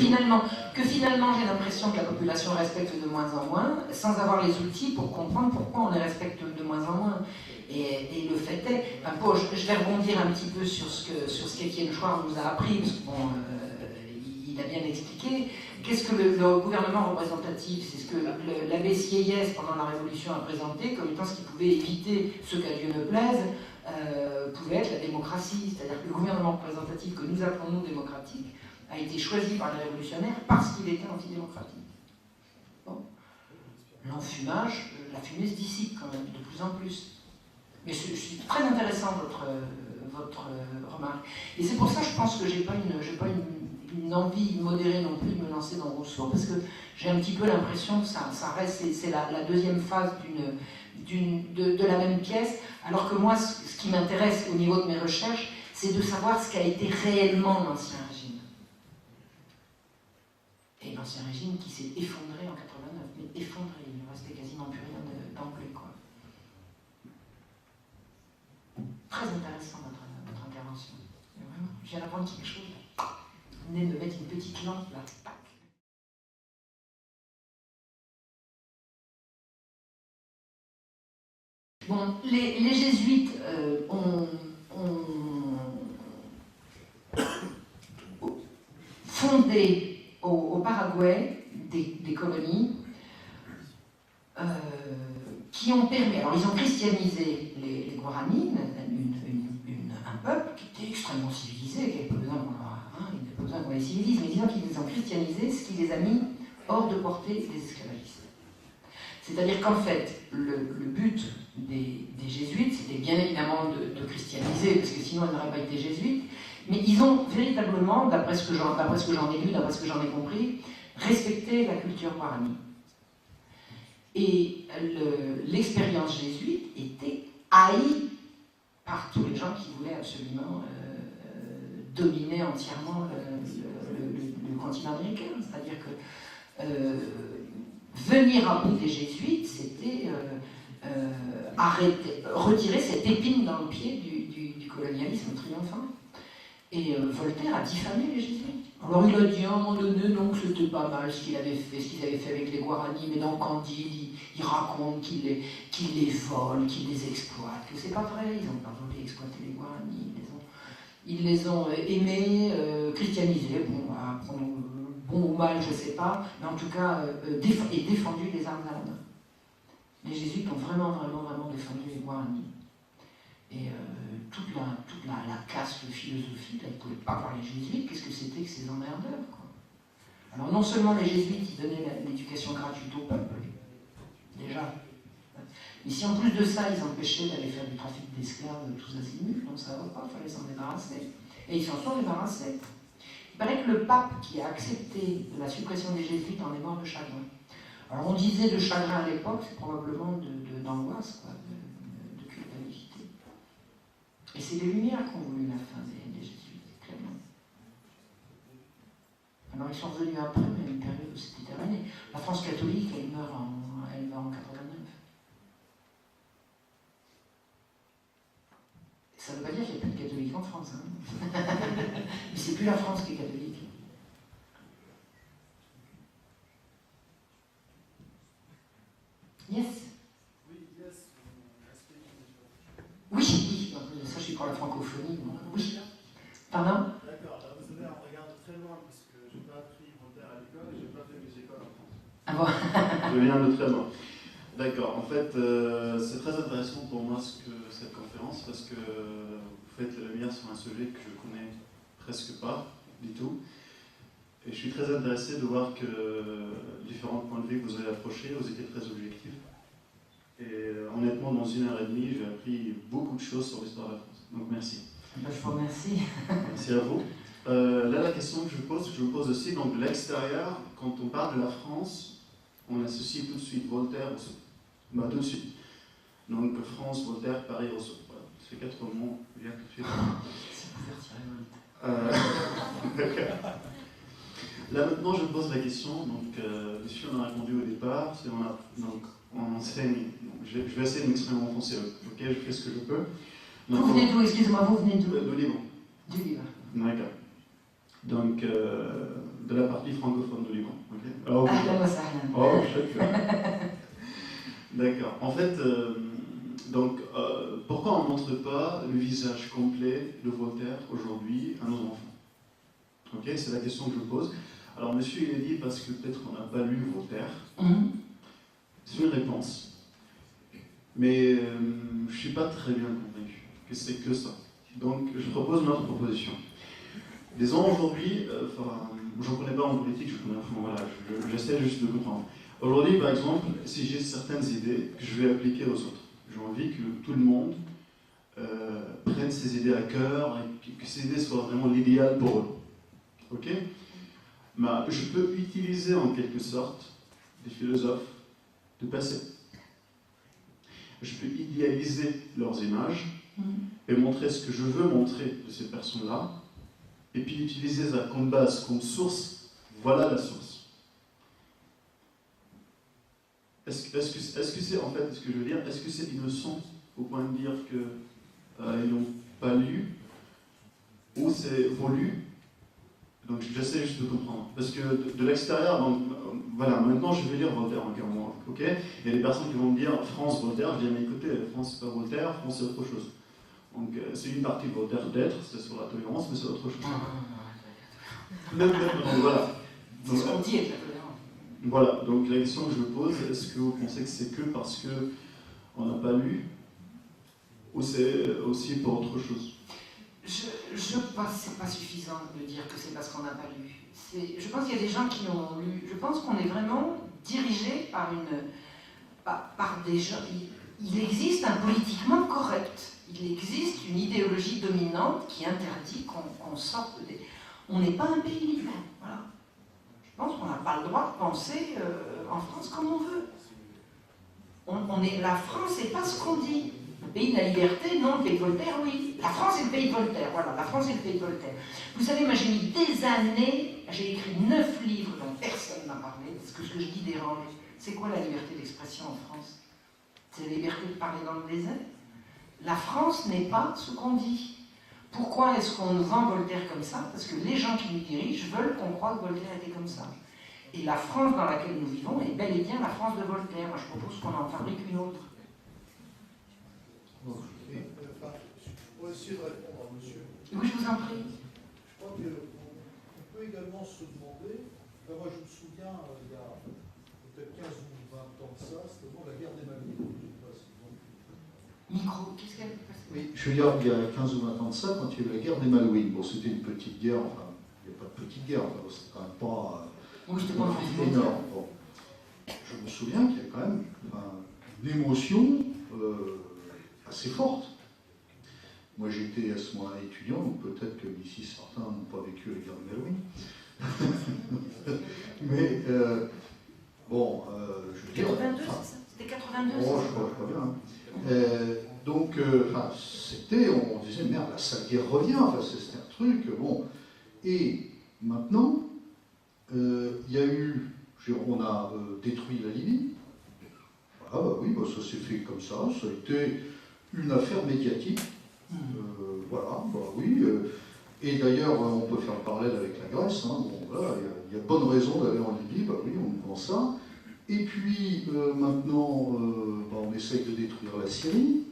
finalement j'ai l'impression que la population respecte de moins en moins, sans avoir les outils pour comprendre pourquoi on les respecte de moins en moins. Et le fait est, enfin, je vais rebondir un petit peu sur ce qu'Étienne Chouard nous a appris, parce qu'il a bien expliqué. Qu'est-ce que le gouvernement représentatif? C'est ce que l'abbé Sieyès, pendant la Révolution, a présenté comme étant ce qui pouvait éviter ce qu'à Dieu ne plaise, pouvait être la démocratie. C'est-à-dire que le gouvernement représentatif que nous appelons nous démocratique a été choisi par les révolutionnaires parce qu'il était antidémocratique. Bon. L'enfumage, la fumée se dissipe quand même de plus en plus. Mais c'est très intéressant votre remarque. Et c'est pour ça que je pense que j'ai pas une envie modérée non plus de me lancer dans Rousseau, parce que j'ai un petit peu l'impression que ça reste, c'est la deuxième phase de la même pièce, alors que moi, ce qui m'intéresse au niveau de mes recherches, c'est de savoir ce qu'a été réellement l'Ancien Régime. Et l'Ancien Régime qui s'est effondré en 89, mais effondré, il ne restait quasiment plus rien d'anglais, quoi. Très intéressant votre intervention. Vraiment, je viens d'apprendre quelque chose. Vous venez de me mettre une petite lampe là. Bon, les jésuites ont fondé au Paraguay des colonies qui ont permis, alors ils ont christianisé les Guaranis, un peuple qui était extrêmement civilisé, qui n'avait pas besoin qu'on les civilise, mais disons qu'ils les ont christianisés, ce qui les a mis hors de portée des esclavagistes. C'est-à-dire qu'en fait, le but des jésuites, c'était bien évidemment de christianiser, parce que sinon ils n'auraient pas été jésuites, mais ils ont véritablement, d'après ce que j'en ai lu, d'après ce que j'en ai compris, respecté la culture guarani. Et l'expérience jésuite était haïe par tous les gens qui voulaient absolument dominer entièrement le continent américain. C'est-à-dire que venir à bout des jésuites, c'était retirer cette épine dans le pied du colonialisme triomphant. Et Voltaire a diffamé les jésuites. Alors il a dit à un moment donné, non, que c'était pas mal ce qu'ils avaient fait avec les Guaranis, mais dans Candide, il raconte qu'ils les volent, qu'ils les exploitent, que c'est pas vrai, ils n'ont pas volé, exploité les Guaranis, ils les ont aimés, christianisés, bon ou mal, je sais pas, mais en tout cas, et défendu les armes à la main. Les jésuites ont vraiment défendu les Guaranis. Et toute la classe de philosophie, là, ils ne pouvaient pas parler jésuites, qu'est-ce que c'était que ces emmerdeurs, quoi. Alors non seulement les jésuites, ils donnaient l'éducation gratuite au peuple, déjà, mais si en plus de ça, ils empêchaient d'aller faire du trafic d'esclaves tous azimuts, donc ça ne va pas, il fallait s'en débarrasser. Et ils s'en sont débarrassés. Il paraît que le pape qui a accepté la suppression des jésuites en est mort de chagrin. Alors on disait de chagrin à l'époque, c'est probablement d'angoisse, quoi, de culpabilité. Et c'est les Lumières qui ont voulu la fin des jésuites, clairement. Alors ils sont revenus après, mais à une période où c'était terminé. La France catholique, elle meurt en 89. Ça ne veut pas dire qu'il n'y a plus de catholiques en France. Hein. Mais c'est plus la France qui est catholique. Yes. Oui, donc, ça je suis pour la francophonie. Donc, oui. Pardon? D'accord, là vous regarde très loin parce que je n'ai pas appris Voltaire à l'école et je n'ai pas fait mes écoles en France. Ah bon? Je viens de très loin. D'accord, en fait c'est très intéressant pour moi cette conférence parce que vous faites la lumière sur un sujet que je connais presque pas du tout. Et je suis très intéressé de voir que différents points de vue que vous avez approchés, vous étiez très objectifs. Et honnêtement, dans 1h30, j'ai appris beaucoup de choses sur l'histoire de la France. Donc merci. Ben, je vous remercie. Merci à vous. Là, la question que je me pose aussi, donc de l'extérieur, quand on parle de la France, on associe tout de suite Voltaire, Rousseau. Bah, tout de suite. Donc France, Voltaire, Paris, Rousseau. Voilà. Ces 4 mots viennent tout de suite. Là maintenant, je me pose la question. Donc, monsieur en a répondu au départ. On enseigne. Donc, je vais essayer de m'exprimer en français. Ok, je fais ce que je peux. Donc, vous venez d'où? Excusez-moi, vous venez d'où? Du Liban. Du Liban. D'accord. Donc, de la partie francophone du Liban. Okay. Ahlan wa sahlan. Oh, d'accord. En fait, pourquoi on ne montre pas le visage complet de Voltaire aujourd'hui à nos enfants? Ok, c'est la question que je pose. Alors, monsieur, il a dit parce que peut-être qu'on n'a pas lu Voltaire. C'est une réponse. Mais je ne suis pas très bien convaincu que c'est que ça. Donc, je propose notre proposition. Disons aujourd'hui, je ne connais pas en politique, j'essaie juste de comprendre. Aujourd'hui, par exemple, si j'ai certaines idées que je vais appliquer aux autres, j'ai envie que tout le monde prenne ces idées à cœur et que ces idées soient vraiment l'idéal pour eux. Ok? Je peux utiliser en quelque sorte des philosophes de passé. Je peux idéaliser leurs images et montrer ce que je veux montrer de ces personnes-là, et puis utiliser ça comme base, comme source. Voilà la source. Est-ce que c'est, en fait, ce que je veux dire, est-ce que c'est innocent au point de dire qu'ils n'ont pas lu, ou c'est voulu? Donc j'essaie juste de comprendre. Parce que de l'extérieur, voilà, maintenant je vais lire Voltaire en moi, ok? Il y a des personnes qui vont me dire France, Voltaire, je dis mais écoutez, France c'est pas Voltaire, France c'est autre chose. Donc c'est une partie de Voltaire d'être, c'est sur la tolérance, mais c'est autre chose. Donc voilà. C'est ce qu'on dit avec la tolérance. Voilà, donc la question que je me pose, est-ce que vous pensez que c'est que parce qu'on n'a pas lu, ou c'est aussi pour autre chose? Je pense que ce n'est pas suffisant de dire que c'est parce qu'on n'a pas lu. Je pense qu'il y a des gens qui ont lu. Je pense qu'on est vraiment dirigé par des gens. Il existe un politiquement correct. Il existe une idéologie dominante qui interdit qu'on sorte des... On n'est pas un pays libre. Voilà. Je pense qu'on n'a pas le droit de penser en France comme on veut. La France, c'est pas ce qu'on dit. Le pays de la liberté, non, le pays de Voltaire, oui. La France est le pays de Voltaire, voilà, la France est le pays de Voltaire. Vous savez, moi j'ai mis des années, j'ai écrit 9 livres dont personne n'a parlé, parce que ce que je dis dérange. C'est quoi la liberté d'expression en France? C'est la liberté de parler dans le désert. La France n'est pas ce qu'on dit. Pourquoi est-ce qu'on nous vend Voltaire comme ça? Parce que les gens qui nous dirigent veulent qu'on croie que Voltaire était comme ça. Et la France dans laquelle nous vivons est bel et bien la France de Voltaire. Moi je propose qu'on en fabrique une autre. Pour essayer de répondre à monsieur. Oui, je vous en prie. Je crois qu'on peut également se demander, moi je me souviens, il y a peut-être 15 ou 20 ans de ça, c'était la guerre des Malines. Micro, qu'est-ce qu'elle est passée? Oui, je veux dire, il y a 15 ou 20 ans de ça, quand il y a eu la guerre des Malouines. Bon, c'était une petite guerre, enfin, il n'y a pas de petite guerre, enfin, c'était quand même pas oui, énorme. Bon. Je me souviens qu'il y a quand même une émotion assez forte. Moi j'étais à ce moment-là étudiant, donc peut-être que d'ici certains n'ont pas vécu la guerre de Malouine. Mais bon, je veux dire. 82, c'est ça? C'était 82? Oh, je crois bien. Donc, c'était, on disait, merde, la sale guerre revient, c'était un truc, bon. Et maintenant, il y a eu, on a détruit la Libye. Voilà, bah oui, bah ça s'est fait comme ça a été une affaire médiatique. Voilà, bah oui. Et d'ailleurs, on peut faire le parallèle avec la Grèce. Hein, bon, voilà, il y a bonne raison d'aller en Libye, bah oui, on prend ça. Et puis maintenant, bah, on essaye de détruire la Syrie,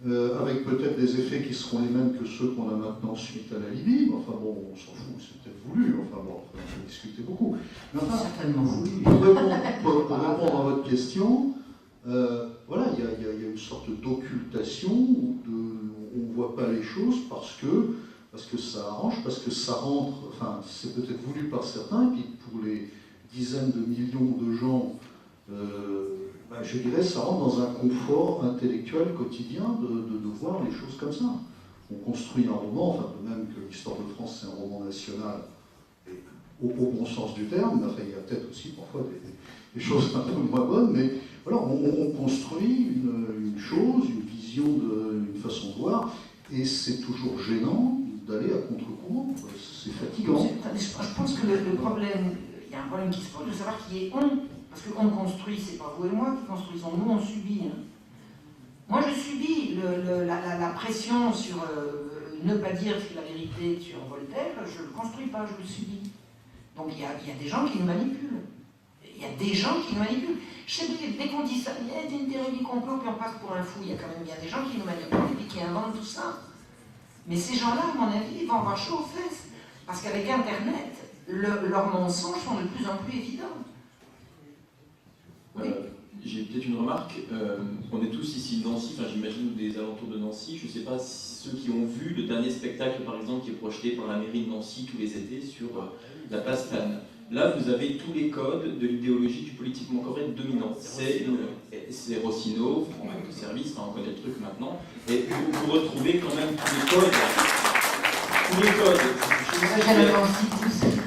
avec peut-être des effets qui seront les mêmes que ceux qu'on a maintenant suite à la Libye. Enfin bon, on s'en fout, c'est peut-être voulu. Enfin bon, après, on peut discuter beaucoup. Mais enfin, certainement voulu. Pour répondre à votre question, voilà, il y a une sorte d'occultation où on ne voit pas les choses parce que ça arrange, parce que ça rentre, enfin, c'est peut-être voulu par certains, et puis pour les dizaines de millions de gens, bah, je dirais, ça rentre dans un confort intellectuel quotidien de voir les choses comme ça. On construit un roman, enfin, de même que l'histoire de France, c'est un roman national, et au bon sens du terme, mais enfin, il y a peut-être aussi parfois des choses un peu moins bonnes, mais voilà, on construit une chose, une vision, une façon de voir, et c'est toujours gênant d'aller à contre-courant. C'est fatigant. Je pense que le problème, il y a un problème qui se pose de savoir qui est on. Parce qu'on construit, c'est pas vous et moi qui construisons, nous on subit. Hein. Moi je subis la pression sur ne pas dire la vérité sur Voltaire, je ne le construis pas, je le subis. Donc il y a des gens qui nous manipulent. Il y a des gens qui nous manipulent. Je sais que dès qu'on dit ça, il y a une théorie du complot, puis on passe pour un fou. Il y a quand même bien des gens qui nous manipulent et puis qui inventent tout ça. Mais ces gens-là, à mon avis, ils vont avoir chaud aux fesses. Parce qu'avec Internet, leurs mensonges sont de plus en plus évidents. Oui. J'ai peut-être une remarque. On est tous ici de Nancy, enfin j'imagine des alentours de Nancy. Je ne sais pas si ceux qui ont vu le dernier spectacle, par exemple, qui est projeté par la mairie de Nancy tous les étés sur la place Plane. Là, vous avez tous les codes de l'idéologie du politiquement correct dominant. C'est Rossino, Franck de service, enfin, on connaît le truc maintenant. Et vous retrouvez quand même tous les codes. Tous les codes.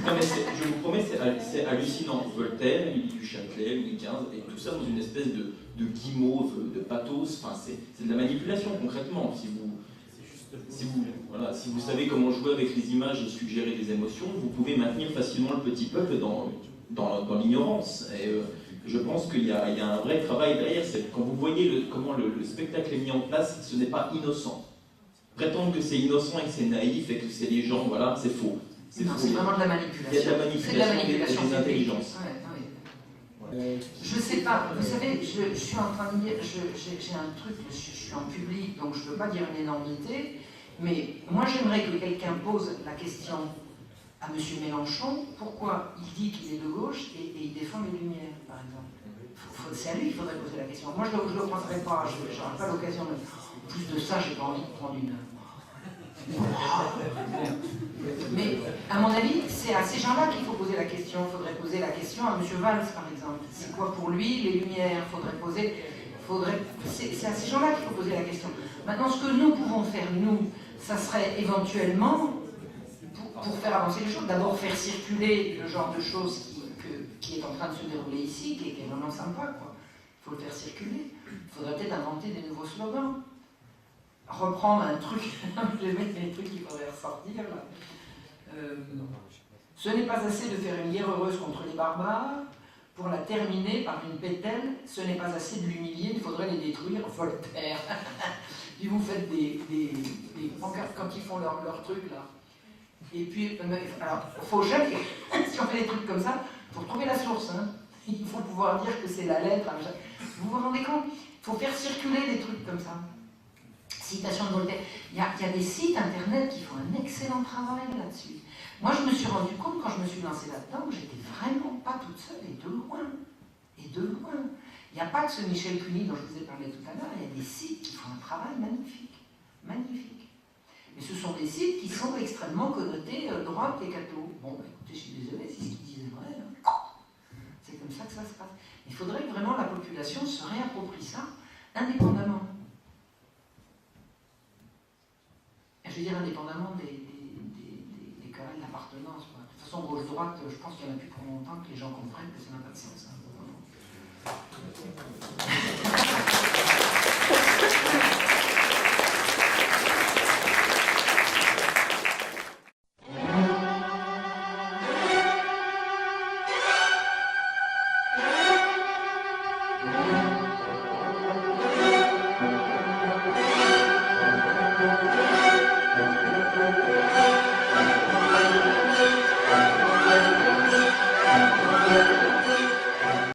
Non, mais je vous promets, c'est hallucinant. Voltaire, Louis du Châtelet, Louis XV, et tout ça dans une espèce de guimauve, de pathos. Enfin, c'est de la manipulation concrètement. Si vous savez comment jouer avec les images et suggérer des émotions, vous pouvez maintenir facilement le petit peuple dans l'ignorance. Et je pense qu'il y a un vrai travail derrière. Quand vous voyez comment le spectacle est mis en place, ce n'est pas innocent. Prétendre que c'est innocent et que c'est naïf et que c'est les gens, voilà, c'est faux. C'est vraiment de la manipulation. Il y a de la manipulation des intelligences. Je sais pas, vous savez, je suis en train de dire, j'ai un truc, je suis en public, donc je ne veux pas dire une énormité, mais moi j'aimerais que quelqu'un pose la question à M. Mélenchon, pourquoi il dit qu'il est de gauche et il défend les Lumières, par exemple. C'est à lui qu'il faudrait poser la question. Moi je ne le prendrai pas, je n'aurai pas l'occasion de... Plus de ça, j'ai pas envie de prendre une... Mais, à mon avis, c'est à ces gens-là qu'il faut poser la question. Il faudrait poser la question à M. Valls, par exemple. C'est quoi pour lui les Lumières? C'est à ces gens-là qu'il faut poser la question. Maintenant, ce que nous pouvons faire, nous, ça serait éventuellement, pour faire avancer les choses, d'abord faire circuler le genre de choses qui est en train de se dérouler ici, qui est vraiment sympa, quoi. Il faut le faire circuler. Il faudrait peut-être inventer des nouveaux slogans. Reprendre un truc, je vais mettre les trucs qu'il faudrait ressortir là. Ce n'est pas assez de faire une guerre heureuse contre les barbares pour la terminer par une pételle, ce n'est pas assez de l'humilier, il faudrait les détruire, Voltaire. Puis vous faites des pancartes quand ils font leur truc là. Et puis, alors, faut jamais, si on fait des trucs comme ça, il faut trouver la source, hein. Il faut pouvoir dire que c'est la lettre. Vous vous rendez compte? Il faut faire circuler des trucs comme ça. Citation de Voltaire. Il y a des sites internet qui font un excellent travail là-dessus. Moi, je me suis rendu compte, quand je me suis lancée là-dedans, que j'étais vraiment pas toute seule, et de loin. Et de loin. Il n'y a pas que ce Michel Cuny dont je vous ai parlé tout à l'heure, il y a des sites qui font un travail magnifique. Magnifique. Mais ce sont des sites qui sont extrêmement connotés droite et catho. Bon, bah, écoutez, je suis désolé, c'est ce qu'ils disaient vrai. Hein. C'est comme ça que ça se passe. Il faudrait que vraiment la population se réapproprie ça, indépendamment. Je veux dire indépendamment des querelles d'appartenance. De toute façon, gauche-droite, je pense qu'il y en a plus pour longtemps que les gens comprennent que ça n'a pas de sens. Hein. Merci.